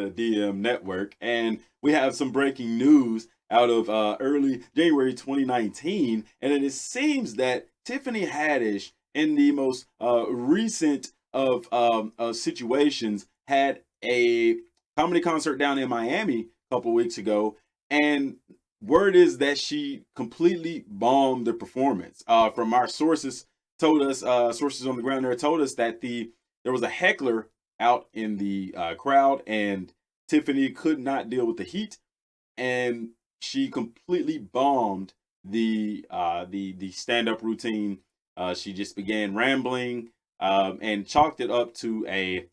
the DM network, and we have some breaking news out of early January 2019, and it seems that Tiffany Haddish, in the most recent of situations, had a comedy concert down in Miami a couple weeks ago, and word is that she completely bombed the performance. From our sources told us, sources on the ground there told us that there was a heckler out in the crowd, and Tiffany could not deal with the heat, and she completely bombed the stand up routine. She just began rambling and chalked it up to a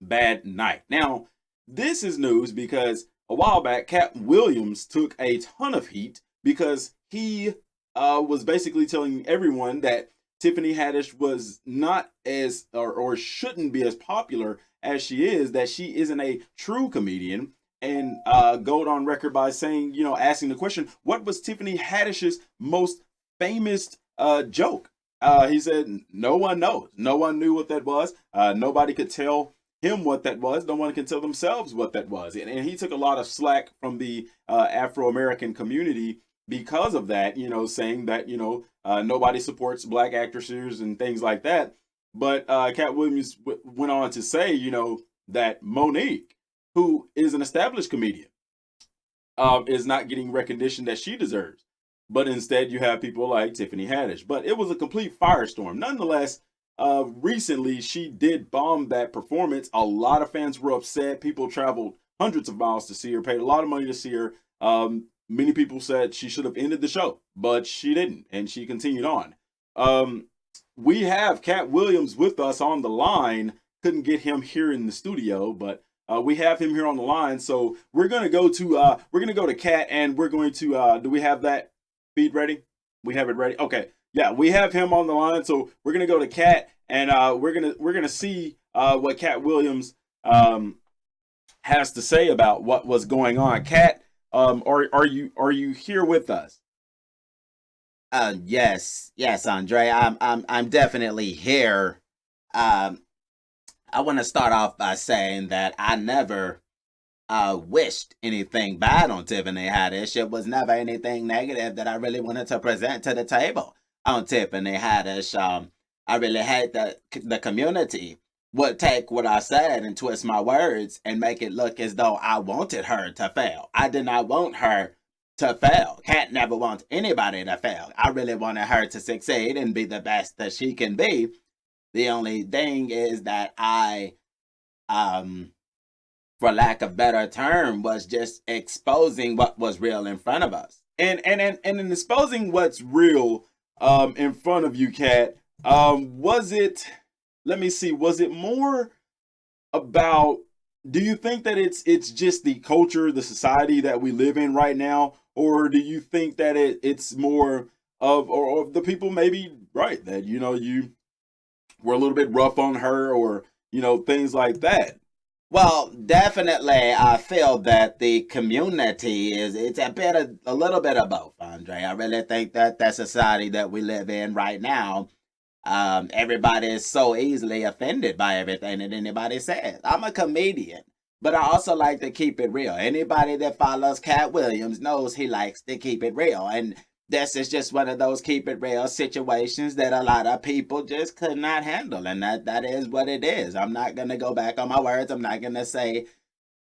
bad night. Now, this is news because a while back, Katt Williams took a ton of heat because he was basically telling everyone that Tiffany Haddish was not as or shouldn't be as popular as she is, that she isn't a true comedian, and go on record by saying, asking the question, what was Tiffany Haddish's most famous joke? He said, no one knows. No one knew what that was. Nobody could tell him what that was. No one can tell themselves what that was. And he took a lot of slack from the Afro-American community because of that, saying that, nobody supports black actresses and things like that. But Katt Williams went on to say, that Monique, who is an established comedian, is not getting recognition that she deserves. But instead, you have people like Tiffany Haddish. But it was a complete firestorm. Nonetheless, recently, she did bomb that performance. A lot of fans were upset. People traveled hundreds of miles to see her, paid a lot of money to see her. Many people said she should have ended the show, but she didn't, and she continued on. We have Katt Williams with us on the line. Couldn't get him here in the studio, but we have him here on the line. So we're gonna go to Katt, and we're going to do we have that feed ready? We have it ready. Okay, yeah, we have him on the line. So we're gonna go to Katt, and we're gonna see what Katt Williams has to say about what was going on. Katt, are you here with us? Yes, Andre. I'm definitely here. Um, I want to start off by saying that I never wished anything bad on Tiffany Haddish. It was never anything negative that I really wanted to present to the table on Tiffany Haddish. I really hate that the community would take what I said and twist my words and make it look as though I wanted her to fail. I did not want her to fail. Can't never want anybody to fail. I really wanted her to succeed and be the best that she can be. The only thing is that I, for lack of better term, was just exposing what was real in front of us. And in exposing what's real in front of you, Katt, was it? Let me see. Was it more about? Do you think that it's just the culture, the society that we live in right now, or do you think that it's more of the people maybe right that you were a little bit rough on her, or things like that? Well, definitely, I feel that the community it's a little bit of both, Andre. I really think that that society that we live in right now, everybody is so easily offended by everything that anybody says. I'm a comedian, but I also like to keep it real. Anybody that follows Katt Williams knows he likes to keep it real, and this is just one of those keep it real situations that a lot of people just could not handle, and that is what it is. I'm not gonna go back on my words. I'm not gonna say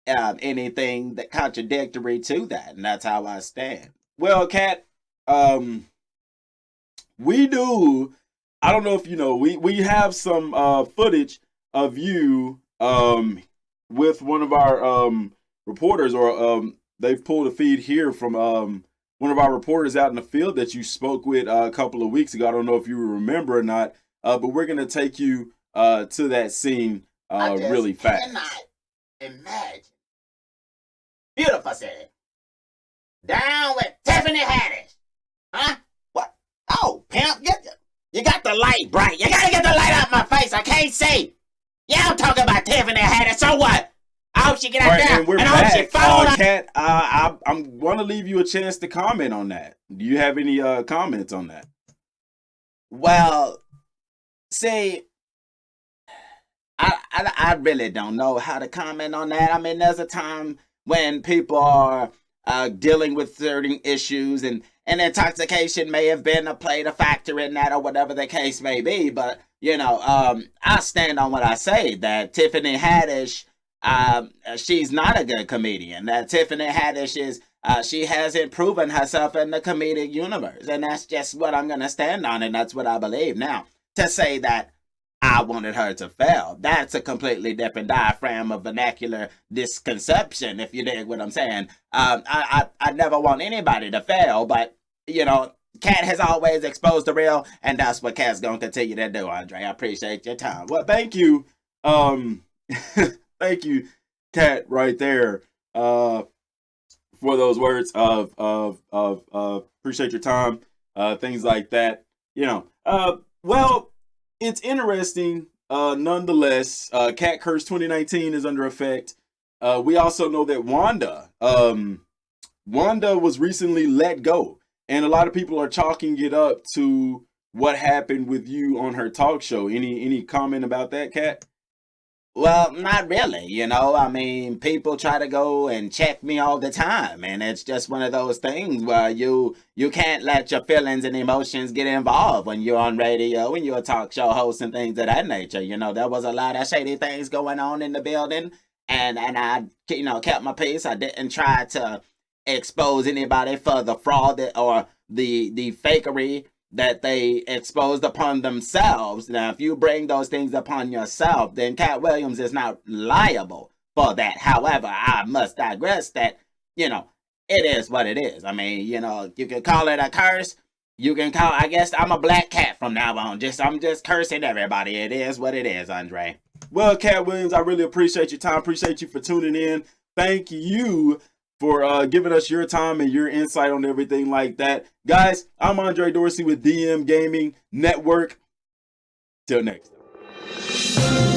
anything that contradictory to that, and that's how I stand. Well, Katt, um, we do. I don't know if you know. We have some footage of you with one of our reporters, or they've pulled a feed here from one of our reporters out in the field that you spoke with a couple of weeks ago. I don't know if you remember or not, but we're gonna take you to that scene I just really fast. cannot imagine. Beautiful city. Down with Tiffany Haddish. Huh? What? Oh, pimp, you got the light bright. You gotta get the light out my face. I can't see. Yeah, I'm talking about Tiffany Haddish. So what? I hope she get All out right, there, and we're and I hope she back. fall out. Katt, I'm going to leave you a chance to comment on that. Do you have any comments on that? Well, see, I really don't know how to comment on that. I mean, there's a time when people are dealing with certain issues, and intoxication may have been played a factor in that, or whatever the case may be. But I stand on what I say, that Tiffany Haddish, she's not a good comedian. That Tiffany Haddish is, she hasn't proven herself in the comedic universe, and that's just what I'm gonna stand on, and that's what I believe. Now, to say that I wanted her to fail, that's a completely different diaphragm of vernacular disconception, if you dig what I'm saying. I never want anybody to fail, but Katt has always exposed the real, and that's what Katt's gonna continue to do, Andre. I appreciate your time. Well, thank you. Thank you, Katt, right there, for those words of appreciate your time, things like that. Well, it's interesting, nonetheless. Katt Curse 2019 is under effect. We also know that Wanda was recently let go, and a lot of people are chalking it up to what happened with you on her talk show. Any comment about that, Katt? Well, not really. I mean, people try to go and check me all the time, and it's just one of those things where you can't let your feelings and emotions get involved when you're on radio, when you're a talk show host and things of that nature. There was a lot of shady things going on in the building, and I kept my peace. I didn't try to expose anybody for the fraud or the fakery that they exposed upon themselves. Now, if you bring those things upon yourself, then Katt Williams is not liable for that. However, I must digress that, it is what it is. I mean, you can call it a curse. You can call, I guess I'm a black cat from now on. I'm just cursing everybody. It is what it is, Andre. Well, Katt Williams, I really appreciate your time. Appreciate you for tuning in. Thank you for giving us your time and your insight on everything like that. Guys, I'm Andre Dorsey with Dmgaming Network. Till next time.